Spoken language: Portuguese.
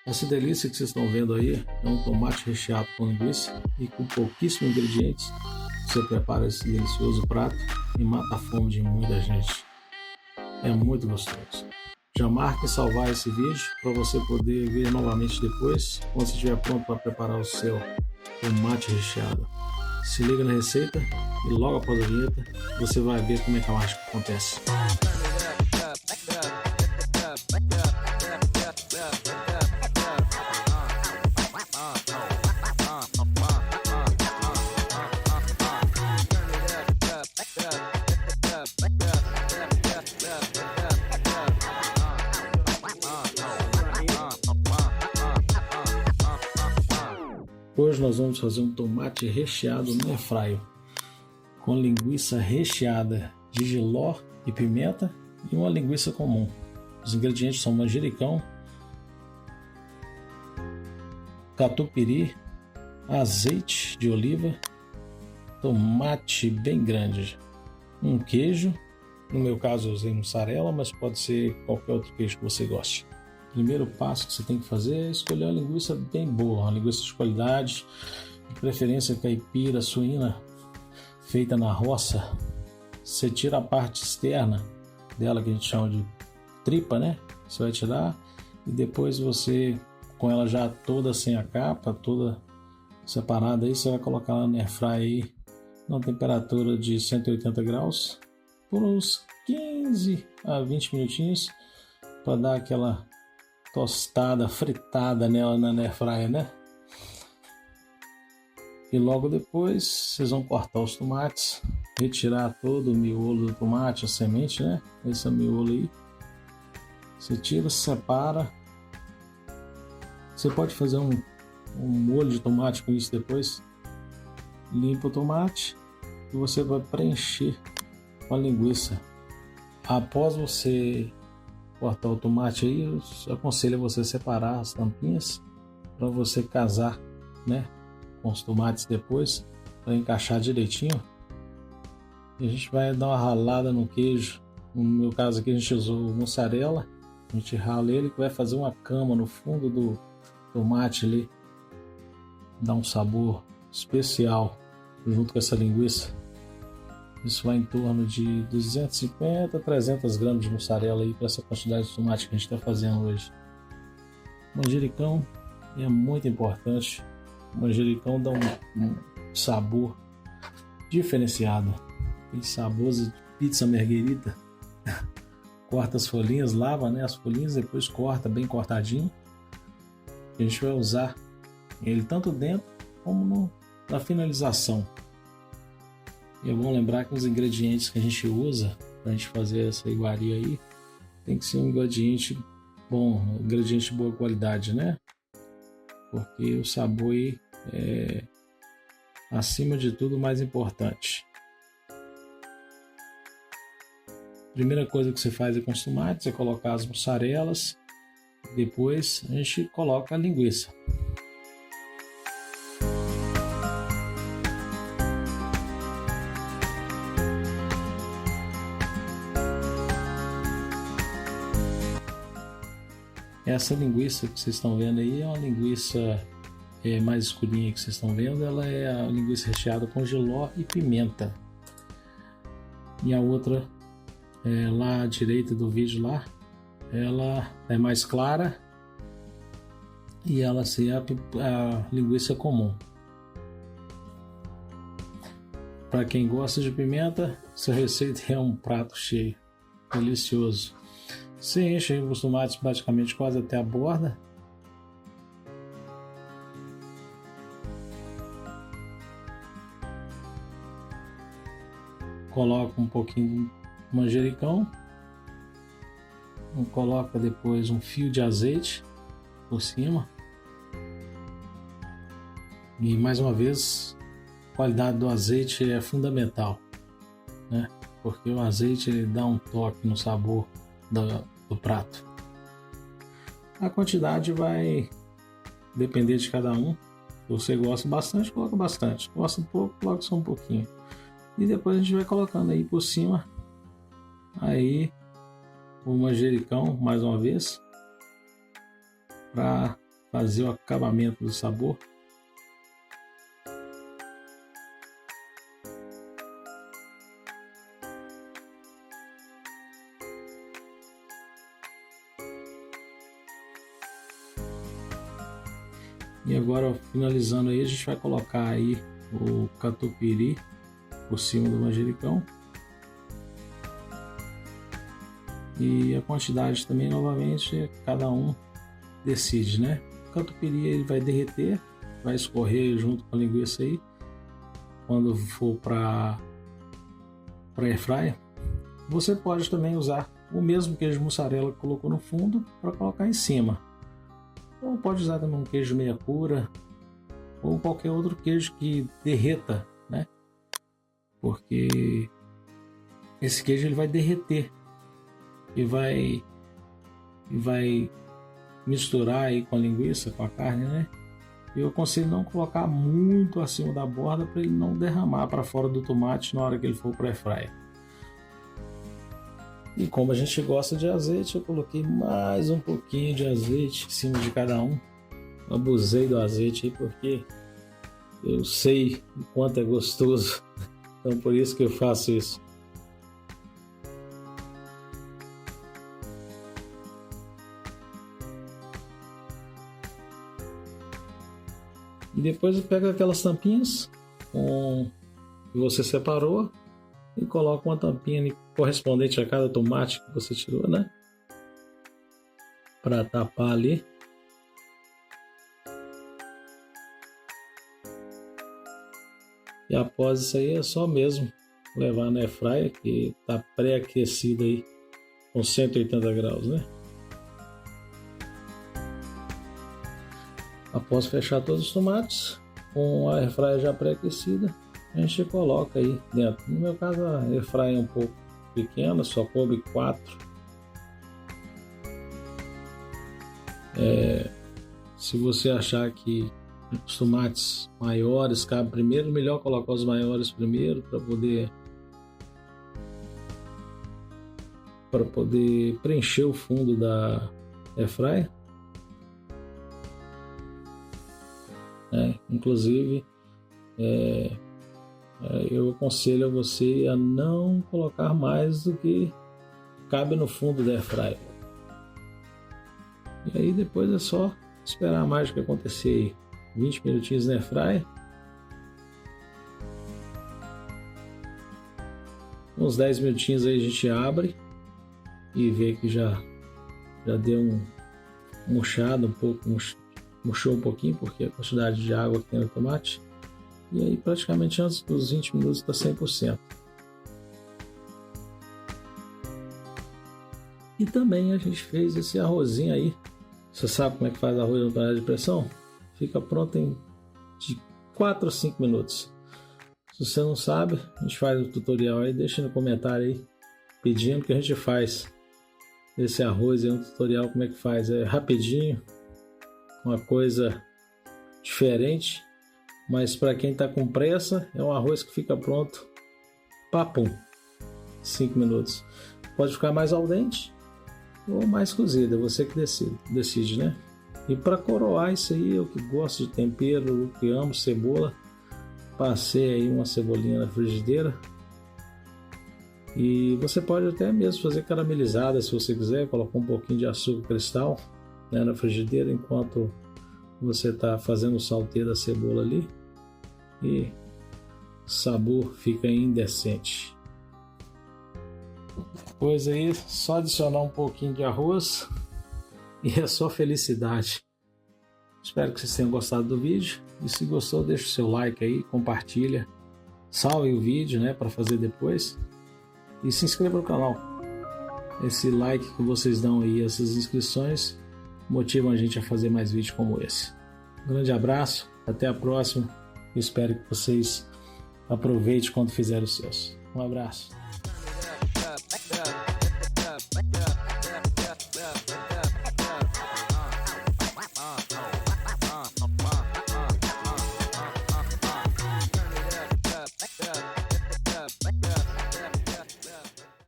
Essa delícia que vocês estão vendo aí é um tomate recheado com linguiça e com pouquíssimos ingredientes. Você prepara esse delicioso prato e mata a fome de muita gente. É muito gostoso. Já marque salvar esse vídeo para você poder ver novamente depois, quando você estiver pronto para preparar o seu tomate recheado. Se liga na receita e logo após a vinheta você vai ver como é que a mágica acontece. Hoje nós vamos fazer um tomate recheado no airfryer com linguiça recheada de jiló e pimenta e uma linguiça comum. Os ingredientes são manjericão, catupiry, azeite de oliva, tomate bem grande, um queijo, no meu caso eu usei mussarela, mas pode ser qualquer outro queijo que você goste. O primeiro passo que você tem que fazer é escolher uma linguiça bem boa, uma linguiça de qualidade, de preferência caipira, suína, feita na roça. Você tira a parte externa dela, que a gente chama de tripa, né? Você vai tirar e depois você, com ela já toda sem a capa, toda separada aí, você vai colocar ela no airfryer aí, na temperatura de 180 graus, por uns 15 a 20 minutinhos, para dar aquela tostada, fritada nela na airfryer, né? E logo depois vocês vão cortar os tomates, retirar todo o miolo do tomate, a semente, né? Esse miolo aí, você tira, separa. Você pode fazer um molho de tomate com isso depois. Limpa o tomate e você vai preencher com a linguiça. Após você cortar o tomate aí, eu aconselho você separar as tampinhas para você casar, né, com os tomates depois, para encaixar direitinho. E a gente vai dar uma ralada no queijo. No meu caso aqui a gente usou mussarela. A gente rala ele que vai fazer uma cama no fundo do tomate ali, dá um sabor especial junto com essa linguiça. Isso vai em torno de 250 a 300 gramas de mussarela aí para essa quantidade de tomate que a gente está fazendo hoje. Manjericão é muito importante. O manjericão dá um sabor diferenciado. Tem sabor de pizza margherita. Corta as folhinhas, lava, né, as folhinhas, depois corta bem cortadinho. A gente vai usar ele tanto dentro como na finalização. E é bom lembrar que os ingredientes que a gente usa para a gente fazer essa iguaria aí tem que ser um ingrediente bom, um ingrediente de boa qualidade, né? Porque o sabor aí é, acima de tudo, o mais importante. Primeira coisa que você faz é com os tomates, é colocar as mussarelas, depois a gente coloca a linguiça. Essa linguiça que vocês estão vendo aí é uma linguiça mais escurinha que vocês estão vendo. Ela é a linguiça recheada com jiló e pimenta. E a outra, lá à direita do vídeo lá, ela é mais clara e ela é a linguiça comum. Para quem gosta de pimenta, essa receita é um prato cheio, delicioso. Você enche os tomates praticamente quase até a borda. Coloca um pouquinho de manjericão. Coloca depois um fio de azeite por cima. E mais uma vez, a qualidade do azeite é fundamental, né? Porque o azeite ele dá um toque no sabor do prato. A quantidade vai depender de cada um. Se você gosta bastante, coloca bastante. Gosta um pouco, coloca só um pouquinho. E depois a gente vai colocando aí por cima aí o manjericão mais uma vez, para fazer o acabamento do sabor. E agora, finalizando aí, a gente vai colocar aí o catupiry por cima do manjericão. E a quantidade também, novamente, cada um decide, né? O catupiry ele vai derreter, vai escorrer junto com a linguiça aí. Quando for para airfryer, você pode também usar o mesmo queijo mussarela que colocou no fundo para colocar em cima. Ou pode usar também um queijo meia cura ou qualquer outro queijo que derreta, né? Porque esse queijo ele vai derreter e vai misturar aí com a linguiça, com a carne, né? Eu aconselho não colocar muito acima da borda para ele não derramar para fora do tomate na hora que ele for para airfryer. E como a gente gosta de azeite, eu coloquei mais um pouquinho de azeite em cima de cada um. Abusei do azeite aí porque eu sei o quanto é gostoso. Então por isso que eu faço isso. E depois eu pego aquelas tampinhas que você separou e coloca uma tampinha correspondente a cada tomate que você tirou, né? Para tapar ali. E após isso aí é só mesmo levar na airfryer, que está pré-aquecida aí com 180 graus, né? Após fechar todos os tomates com a airfryer já pré-aquecida, a gente coloca aí dentro. No meu caso a airfryer é um pouco pequena, só coube 4. Se você achar que os tomates maiores cabem primeiro, melhor colocar os maiores primeiro para poder preencher o fundo da airfryer. Inclusive eu aconselho a você a não colocar mais do que cabe no fundo da airfryer. E aí depois é só esperar a mágica acontecer aí. 20 minutinhos na airfryer. Uns 10 minutinhos aí a gente abre e vê que já deu um murchado um pouco, murchou um pouquinho porque a quantidade de água que tem no tomate. E aí praticamente antes dos 20 minutos está 100%. E também a gente fez esse arrozinho aí. Você sabe como é que faz arroz na panela de pressão? Fica pronto em de 4 a 5 minutos. Se você não sabe, a gente faz o tutorial aí, deixa no comentário aí pedindo que a gente faz esse arroz aí, um tutorial como é que faz. É rapidinho, uma coisa diferente, mas para quem está com pressa, é um arroz que fica pronto, papum, 5 minutos. Pode ficar mais al dente ou mais cozido, é você que decide, né? E para coroar isso aí, eu que gosto de tempero, eu que amo cebola, passei aí uma cebolinha na frigideira. E você pode até mesmo fazer caramelizada se você quiser, colocar um pouquinho de açúcar cristal, né, na frigideira enquanto você está fazendo o saltê da cebola ali. E o sabor fica indecente. Depois aí, só adicionar um pouquinho de arroz e é só felicidade. Espero que vocês tenham gostado do vídeo. E se gostou, deixa o seu like aí, compartilha, salve o vídeo, né, para fazer depois. E se inscreva no canal. Esse like que vocês dão aí, essas inscrições, motivam a gente a fazer mais vídeos como esse. Um grande abraço, até a próxima. Espero que vocês aproveitem quando fizerem os seus. Um abraço.